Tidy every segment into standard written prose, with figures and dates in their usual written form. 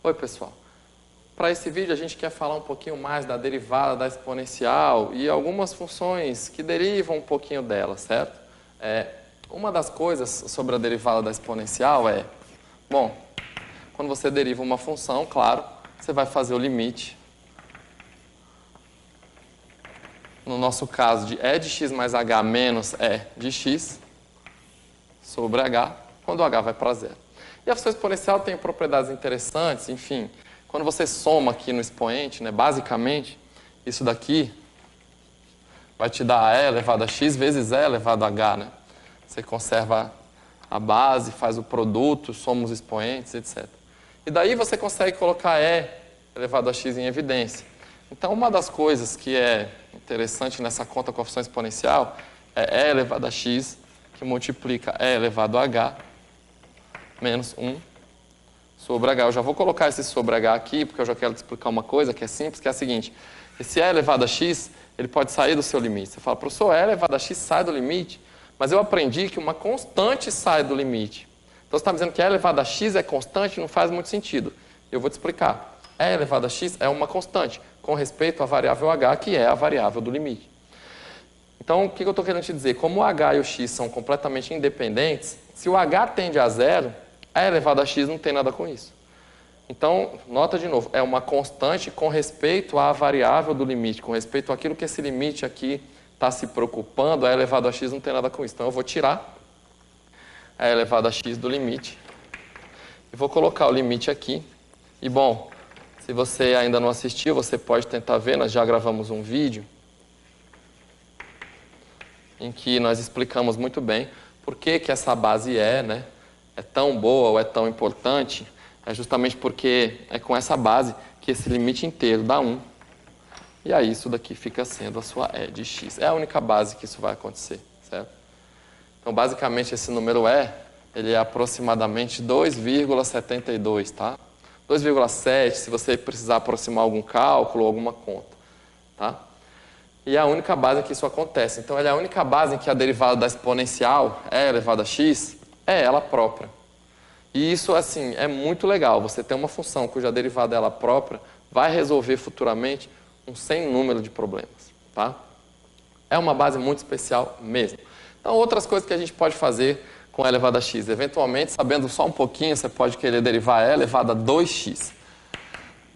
Oi, pessoal. Para esse vídeo a gente quer falar um pouquinho mais da derivada da exponencial e algumas funções que derivam um pouquinho dela, certo? Uma das coisas sobre a derivada da exponencial bom, quando você deriva uma função, claro, você vai fazer o limite. No nosso caso, de e de x mais h menos e de x sobre h, quando h vai para zero. E a função exponencial tem propriedades interessantes, enfim. Quando você soma aqui no expoente, né, basicamente, isso daqui vai te dar e elevado a x vezes e elevado a h. Né? Você conserva a base, faz o produto, soma os expoentes, etc. E daí você consegue colocar e elevado a x em evidência. Então, uma das coisas que é interessante nessa conta com a função exponencial é e elevado a x, que multiplica e elevado a h, menos 1 sobre h. Eu já vou colocar esse sobre h aqui, porque eu já quero te explicar uma coisa que é simples, que é a seguinte. Esse e elevado a x, ele pode sair do seu limite. Você fala, professor, e elevado a x sai do limite, mas eu aprendi que uma constante sai do limite. Então, você está me dizendo que e elevado a x é constante, não faz muito sentido. Eu vou te explicar. E elevado a x é uma constante, com respeito à variável h, que é a variável do limite. Então, o que eu estou querendo te dizer? Como o h e o x são completamente independentes, se o h tende a zero, e elevado a x não tem nada com isso. Então, nota de novo, é uma constante com respeito à variável do limite, com respeito àquilo que esse limite aqui está se preocupando, e elevado a x não tem nada com isso. Então, eu vou tirar e elevado a x do limite e vou colocar o limite aqui. E, bom, se você ainda não assistiu, você pode tentar ver, nós já gravamos um vídeo em que nós explicamos muito bem por que essa base é tão boa ou é tão importante. É justamente porque é com essa base que esse limite inteiro dá 1. E aí isso daqui fica sendo a sua e de x. É a única base que isso vai acontecer, certo? Então, basicamente, esse número ele é aproximadamente 2,72, tá? 2,7 se você precisar aproximar algum cálculo ou alguma conta, tá? E é a única base em que isso acontece. Então, ela é a única base em que a derivada da exponencial, e elevado a x, é ela própria. E isso, assim, é muito legal. Você tem uma função cuja derivada é ela própria, vai resolver futuramente um sem número de problemas, tá? É uma base muito especial mesmo. Então, outras coisas que a gente pode fazer com e elevado a x. Eventualmente, sabendo só um pouquinho, você pode querer derivar e elevado a 2x.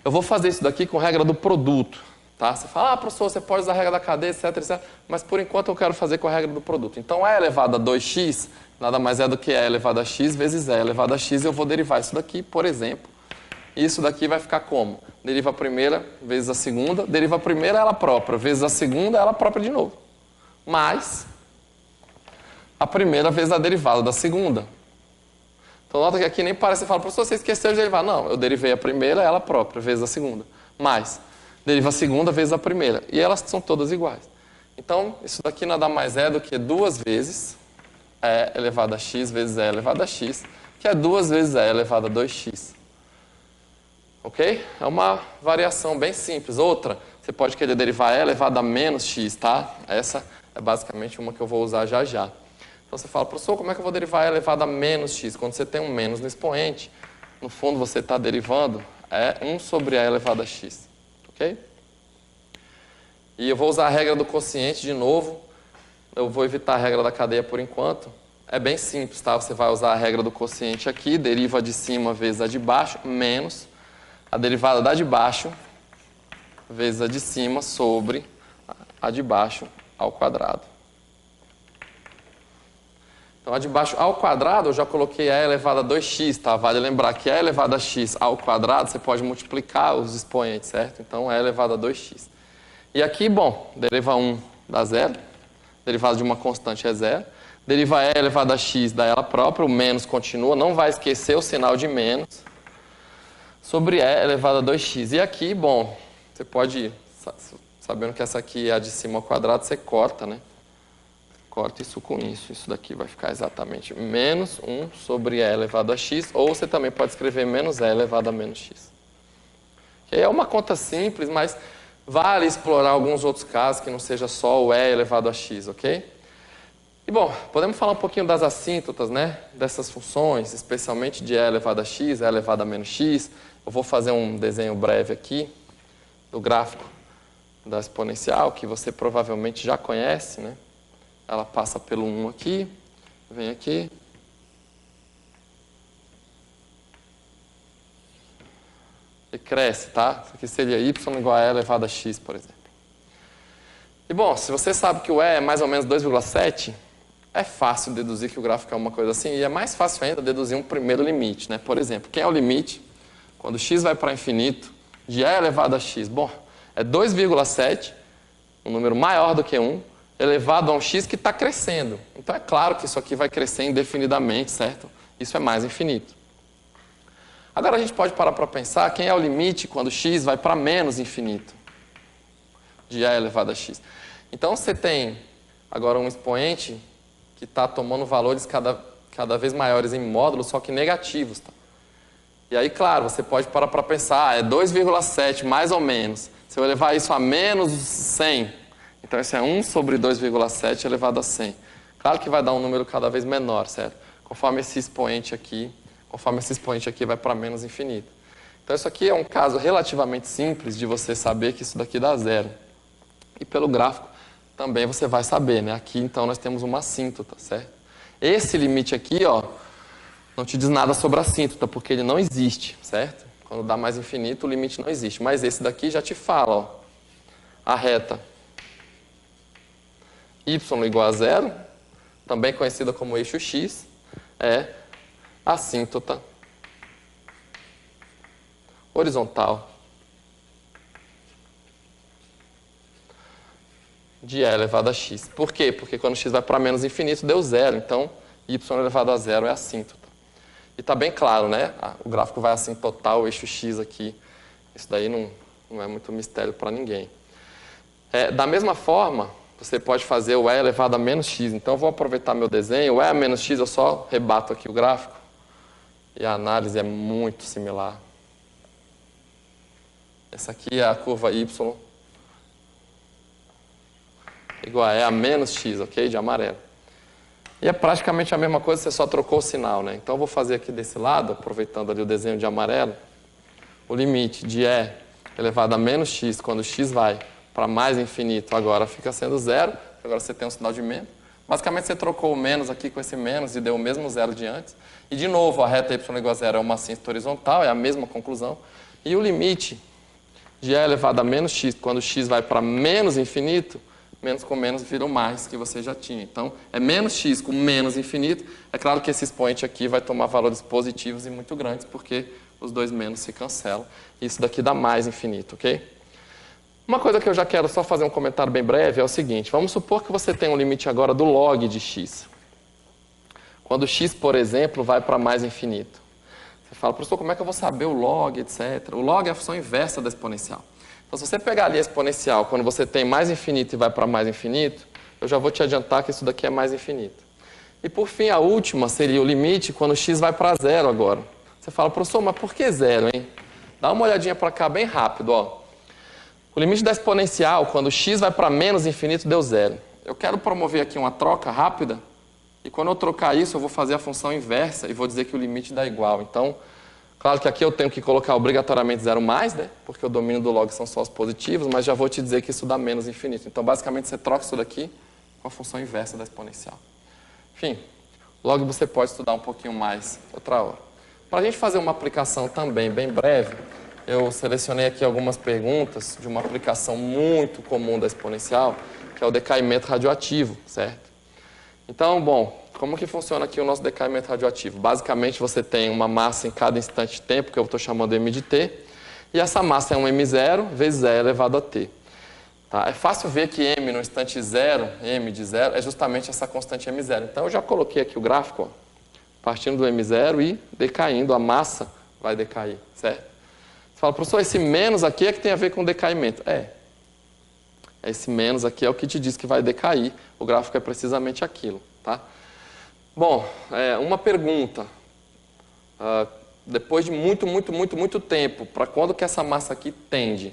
Eu vou fazer isso daqui com regra do produto. Tá? Você fala, professor, você pode usar a regra da cadeia, etc, etc. Mas, por enquanto, eu quero fazer com a regra do produto. Então, e elevado a 2x nada mais é do que e elevado a x vezes e elevado a x. Eu vou derivar isso daqui, por exemplo. E isso daqui vai ficar como? Deriva a primeira vezes a segunda. Deriva a primeira ela própria vezes a segunda ela própria de novo. Mais a primeira vezes a derivada da segunda. Então, nota que aqui nem parece, você fala, professor, você esqueceu de derivar. Não, eu derivei a primeira ela própria vezes a segunda. Mais deriva a segunda vezes a primeira. E elas são todas iguais. Então, isso daqui nada mais é do que 2 vezes e elevado a x vezes e elevado a x, que é 2 vezes e elevado a 2x. Ok? É uma variação bem simples. Outra, você pode querer derivar e elevado a menos x, tá? Essa é basicamente uma que eu vou usar já já. Então, você fala, professor, como é que eu vou derivar e elevado a menos x? Quando você tem um menos no expoente, no fundo você está derivando 1 sobre e elevado a x. Ok? E eu vou usar a regra do quociente de novo. Eu vou evitar a regra da cadeia por enquanto. É bem simples, tá? Você vai usar a regra do quociente aqui, deriva a de cima vezes a de baixo, menos a derivada da de baixo vezes a de cima sobre a de baixo ao quadrado. Então, a de baixo ao quadrado, eu já coloquei e elevado a 2x, tá? Vale lembrar que e elevado a x ao quadrado, você pode multiplicar os expoentes, certo? Então, e elevado a 2x. E aqui, bom, deriva 1 dá 0. Derivada de uma constante é 0. Deriva e elevado a x dá ela própria, o menos continua, não vai esquecer o sinal de menos. Sobre e elevado a 2x. E aqui, bom, você pode, sabendo que essa aqui é a de cima ao quadrado, você corta, né? Corta isso com isso. Isso daqui vai ficar exatamente menos 1 sobre e elevado a x, ou você também pode escrever menos e elevado a menos x. Que é uma conta simples, mas vale explorar alguns outros casos que não seja só o e elevado a x, ok? E, bom, podemos falar um pouquinho das assíntotas, né? Dessas funções, especialmente de e elevado a x, e elevado a menos x. Eu vou fazer um desenho breve aqui do gráfico da exponencial, que você provavelmente já conhece, né? Ela passa pelo 1 aqui, vem aqui. E cresce, tá? Isso aqui seria y igual a e elevado a x, por exemplo. E bom, se você sabe que o e é mais ou menos 2,7, é fácil deduzir que o gráfico é uma coisa assim, e é mais fácil ainda deduzir um primeiro limite, né? Por exemplo, quem é o limite quando x vai para infinito de e elevado a x? Bom, é 2,7, um número maior do que 1, elevado a um x que está crescendo. Então é claro que isso aqui vai crescer indefinidamente, certo? Isso é mais infinito. Agora a gente pode parar para pensar quem é o limite quando x vai para menos infinito de e elevado a x. Então você tem agora um expoente que está tomando valores cada vez maiores em módulos, só que negativos. Tá? E aí, claro, você pode parar para pensar, é 2,7 mais ou menos. Se eu elevar isso a menos 100, então esse é 1 sobre 2,7 elevado a 100. Claro que vai dar um número cada vez menor, certo? Conforme esse expoente aqui vai para menos infinito. Então isso aqui é um caso relativamente simples de você saber que isso daqui dá zero. E pelo gráfico também você vai saber, né? Aqui então nós temos uma assíntota, certo? Esse limite aqui, ó, não te diz nada sobre a assíntota, porque ele não existe, certo? Quando dá mais infinito, o limite não existe. Mas esse daqui já te fala, ó, a reta y igual a zero, também conhecida como eixo x, é assíntota horizontal de e elevado a x. Por quê? Porque quando x vai para menos infinito, deu zero. Então, y elevado a zero é assíntota. E está bem claro, né? O gráfico vai assintotar o eixo x aqui. Isso daí não é muito mistério para ninguém. Da mesma forma, você pode fazer o e elevado a menos x. Então, eu vou aproveitar meu desenho. O e a menos x, eu só rebato aqui o gráfico. E a análise é muito similar. Essa aqui é a curva y igual a e a menos x, ok? De amarelo. E é praticamente a mesma coisa, você só trocou o sinal, né? Então eu vou fazer aqui desse lado, aproveitando ali o desenho de amarelo, o limite de e elevado a menos x, quando x vai para mais infinito, agora fica sendo zero, agora você tem um sinal de menos. Basicamente você trocou o menos aqui com esse menos e deu o mesmo zero de antes. E de novo, a reta y igual a zero é uma assíntota horizontal, é a mesma conclusão. E o limite de e elevado a menos x, quando x vai para menos infinito, menos com menos vira o mais que você já tinha. Então, é menos x com menos infinito. É claro que esse expoente aqui vai tomar valores positivos e muito grandes, porque os dois menos se cancelam. Isso daqui dá mais infinito, ok? Uma coisa que eu já quero só fazer um comentário bem breve é o seguinte. Vamos supor que você tem um limite agora do log de x. Quando x, por exemplo, vai para mais infinito. Você fala, professor, como é que eu vou saber o log, etc. O log é a função inversa da exponencial. Então, se você pegar ali a exponencial, quando você tem mais infinito e vai para mais infinito, eu já vou te adiantar que isso daqui é mais infinito. E, por fim, a última seria o limite quando x vai para zero agora. Você fala, professor, mas por que zero, hein? Dá uma olhadinha para cá bem rápido, ó. O limite da exponencial, quando x vai para menos infinito, deu zero. Eu quero promover aqui uma troca rápida, e quando eu trocar isso, eu vou fazer a função inversa e vou dizer que o limite dá igual. Então, claro que aqui eu tenho que colocar obrigatoriamente zero mais, né? Porque o domínio do log são só os positivos, mas já vou te dizer que isso dá menos infinito. Então, basicamente, você troca isso daqui com a função inversa da exponencial. Enfim, log você pode estudar um pouquinho mais outra hora. Para a gente fazer uma aplicação também bem breve, eu selecionei aqui algumas perguntas de uma aplicação muito comum da exponencial, que é o decaimento radioativo, certo? Então, bom, como que funciona aqui o nosso decaimento radioativo? Basicamente, você tem uma massa em cada instante de tempo, que eu estou chamando de m de t, e essa massa é um m0 vezes e elevado a t. Tá? É fácil ver que m no instante zero, m de zero, é justamente essa constante m0. Então, eu já coloquei aqui o gráfico, ó, partindo do m0 e decaindo, a massa vai decair, certo? Você fala, professor, esse menos aqui é que tem a ver com decaimento. Esse menos aqui é o que te diz que vai decair. O gráfico é precisamente aquilo, tá? Bom, uma pergunta. Depois de muito tempo, para quando que essa massa aqui tende?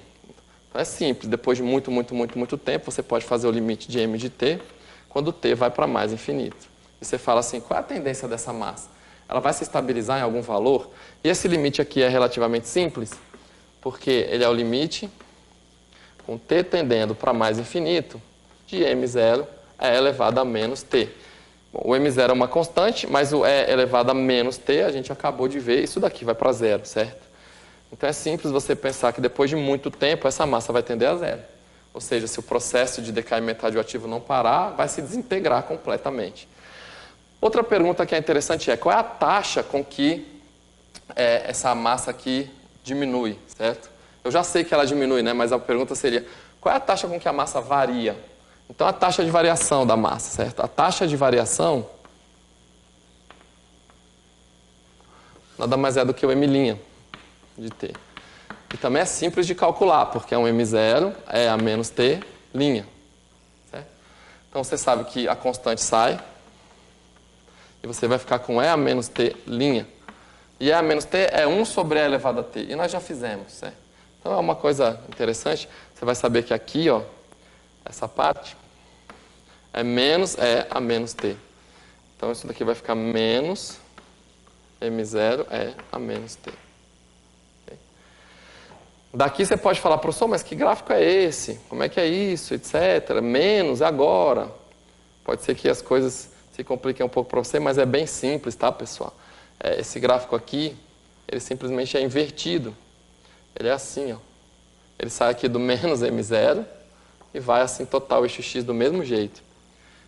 Então, é simples. Depois de muito tempo, você pode fazer o limite de m de t, quando t vai para mais infinito. E você fala assim, qual é a tendência dessa massa? ela vai se estabilizar em algum valor. E esse limite aqui é relativamente simples, porque ele é o limite com t tendendo para mais infinito de m0 é elevado a menos t. Bom, o m0 é uma constante, mas o e elevado a menos t, a gente acabou de ver, isso daqui vai para zero, certo? Então é simples você pensar que depois de muito tempo essa massa vai tender a zero. Ou seja, se o processo de decaimento radioativo não parar, vai se desintegrar completamente. Outra pergunta que é interessante é, qual é a taxa com que essa massa aqui diminui, certo? Eu já sei que ela diminui, né? Mas a pergunta seria, qual é a taxa com que a massa varia? Então, a taxa de variação da massa, certo? A taxa de variação nada mais é do que o m' de t. E também é simples de calcular, porque é um m0 é a menos t', certo? Então, você sabe que a constante sai e você vai ficar com e a menos t'. E e a menos t é 1 sobre e elevado a t. E nós já fizemos, certo? Então, é uma coisa interessante. Você vai saber que aqui, ó, essa parte é menos e a menos t. Então, isso daqui vai ficar menos m0 e a menos t. Okay? Daqui você pode falar, professor, mas que gráfico é esse? Como é que é isso, etc. Menos, agora. Pode ser que as coisas se compliquem um pouco para você, mas é bem simples, tá, pessoal? Esse gráfico aqui, ele simplesmente é invertido. Ele é assim, ó. Ele sai aqui do menos m0 e vai assim total eixo x do mesmo jeito.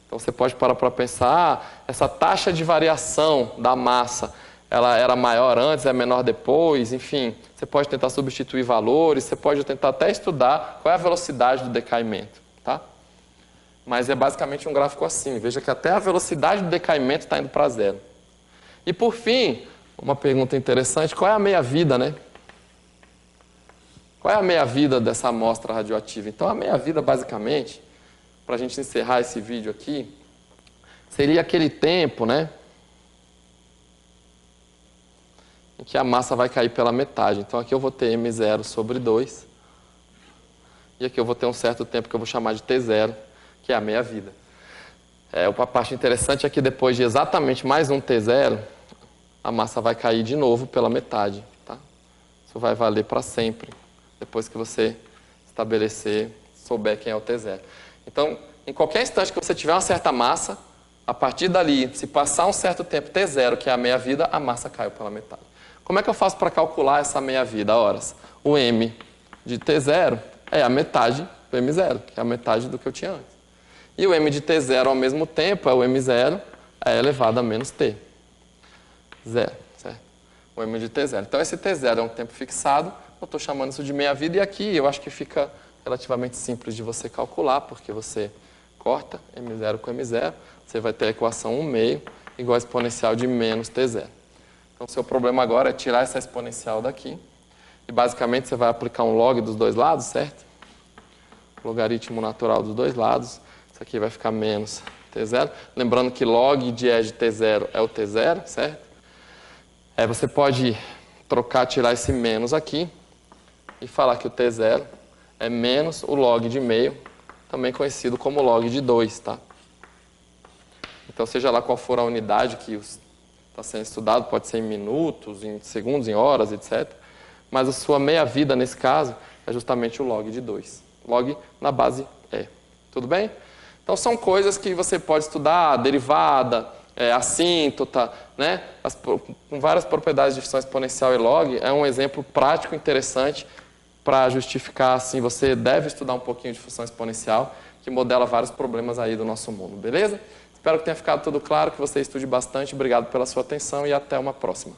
Então você pode parar para pensar, essa taxa de variação da massa, ela era maior antes, é menor depois, enfim. Você pode tentar substituir valores, você pode tentar até estudar qual é a velocidade do decaimento, tá? Mas é basicamente um gráfico assim. Veja que até a velocidade do decaimento está indo para zero. E por fim, uma pergunta interessante, qual é a meia-vida, né? Qual é a meia-vida dessa amostra radioativa? Então, a meia-vida, basicamente, para a gente encerrar esse vídeo aqui, seria aquele tempo, né, em que a massa vai cair pela metade. Então, aqui eu vou ter m0 sobre 2, e aqui eu vou ter um certo tempo que eu vou chamar de t0, que é a meia-vida. A parte interessante é que depois de exatamente mais um t0, a massa vai cair de novo pela metade, tá? Isso vai valer para sempre, depois que você estabelecer, souber quem é o t0. Então, em qualquer instante que você tiver uma certa massa, a partir dali, se passar um certo tempo t0, que é a meia-vida, a massa caiu pela metade. Como é que eu faço para calcular essa meia-vida? Horas. O m de t0 é a metade do m0, que é a metade do que eu tinha antes. E o m de t0 ao mesmo tempo é o m0 é elevado a menos t. Zero, certo? O m de t0. Então, esse t0 é um tempo fixado, eu estou chamando isso de meia-vida, e aqui eu acho que fica relativamente simples de você calcular, porque você corta m0 com m0, você vai ter a equação 1/2 igual a exponencial de menos t0. Então, o seu problema agora é tirar essa exponencial daqui, e basicamente você vai aplicar um log dos dois lados, certo? Logaritmo natural dos dois lados. Isso aqui vai ficar menos t0. Lembrando que log de e de t0 é o t0, certo? Você pode trocar, tirar esse menos aqui e falar que o t0 é menos o log de meio, também conhecido como log de 2, tá? Então, seja lá qual for a unidade que está sendo estudado, pode ser em minutos, em segundos, em horas, etc. Mas a sua meia-vida, nesse caso, é justamente o log de 2. Log na base E. Tudo bem? Então, são coisas que você pode estudar, derivada, assíntota, né? Com várias propriedades de função exponencial e log, é um exemplo prático interessante para justificar, assim, você deve estudar um pouquinho de função exponencial, que modela vários problemas aí do nosso mundo, beleza? Espero que tenha ficado tudo claro, que você estude bastante. Obrigado pela sua atenção e até uma próxima.